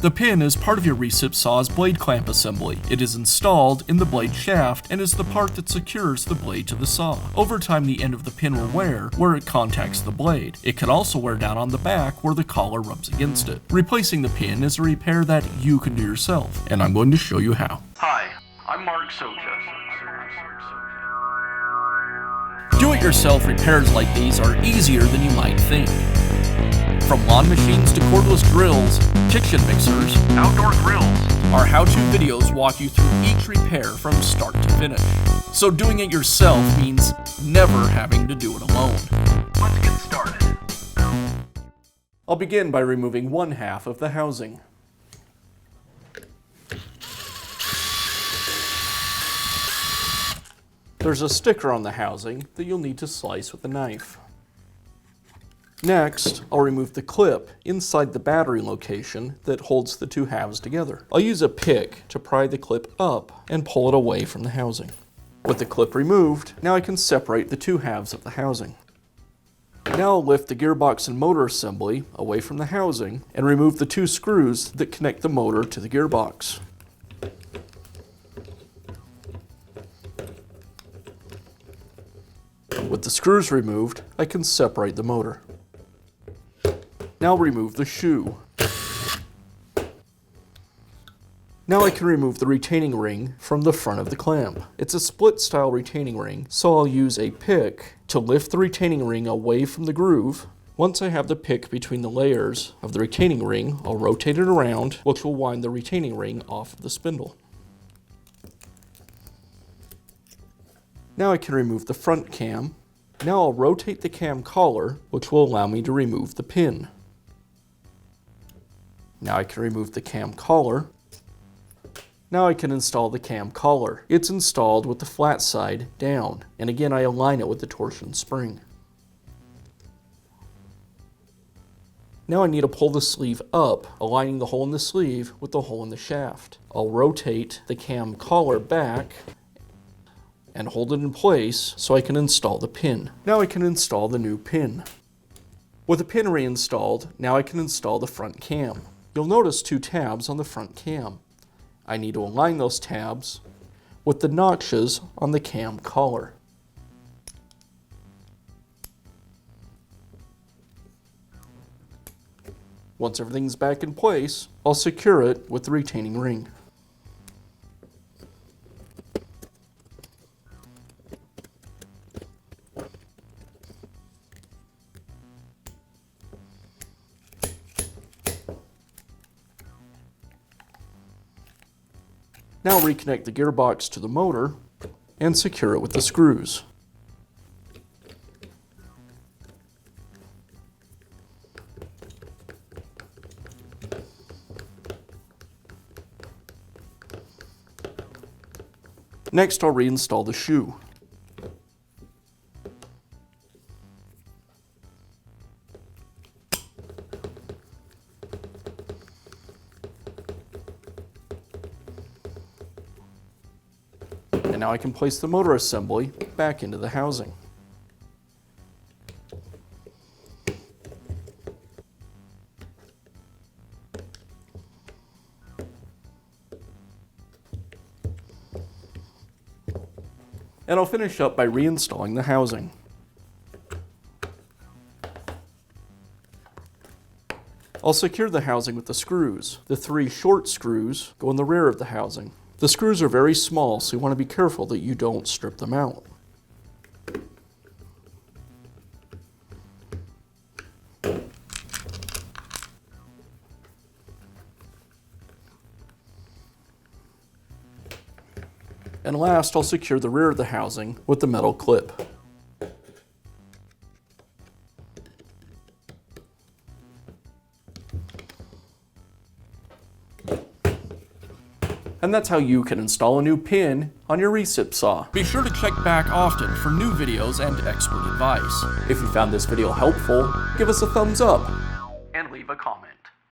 The pin is part of your recip saw's blade clamp assembly. It is installed in the blade shaft and is the part that secures the blade to the saw. Over time, the end of the pin will wear where it contacts the blade. It can also wear down on the back where the collar rubs against it. Replacing the pin is a repair that you can do yourself, and I'm going to show you how. Hi, I'm Mark Socha. Do-it-yourself repairs like these are easier than you might think. From lawn machines to cordless drills, kitchen mixers, Outdoor grills. our how-to videos walk you through each repair from start to finish. So doing it yourself means never having to do it alone. Let's get started. I'll begin by removing one half of the housing. There's a sticker on the housing that you'll need to slice with a knife. Next, I'll remove the clip inside the battery location that holds the two halves together. I'll use a pick to pry the clip up and pull it away from the housing. With the clip removed, now I can separate the two halves of the housing. Now I'll lift the gearbox and motor assembly away from the housing and remove the two screws that connect the motor to the gearbox. With the screws removed, I can separate the motor. Now remove the shoe. Now I can remove the retaining ring from the front of the clamp. It's a split style retaining ring, so I'll use a pick to lift the retaining ring away from the groove. Once I have the pick between the layers of the retaining ring, I'll rotate it around, which will wind the retaining ring off of the spindle. Now I can remove the front cam. Now I'll rotate the cam collar, which will allow me to remove the pin. Now I can remove the cam collar. Now I can install the cam collar. It's installed with the flat side down, and again I align it with the torsion spring. Now I need to pull the sleeve up, aligning the hole in the sleeve with the hole in the shaft. I'll rotate the cam collar back and hold it in place so I can install the pin. Now I can install the new pin. With the pin reinstalled, now I can install the front cam. You'll notice two tabs on the front cam. I need to align those tabs with the notches on the cam collar. Once everything's back in place, I'll secure it with the retaining ring. Now reconnect the gearbox to the motor and secure it with the screws. Next, I'll reinstall the shoe. And now I can place the motor assembly back into the housing. And I'll finish up by reinstalling the housing. I'll secure the housing with the screws. The three short screws go in the rear of the housing. The screws are very small, so you want to be careful that you don't strip them out. And last, I'll secure the rear of the housing with the metal clip. And that's how you can install a new pin on your recip saw. Be sure to check back often for new videos and expert advice. If you found this video helpful, give us a thumbs up.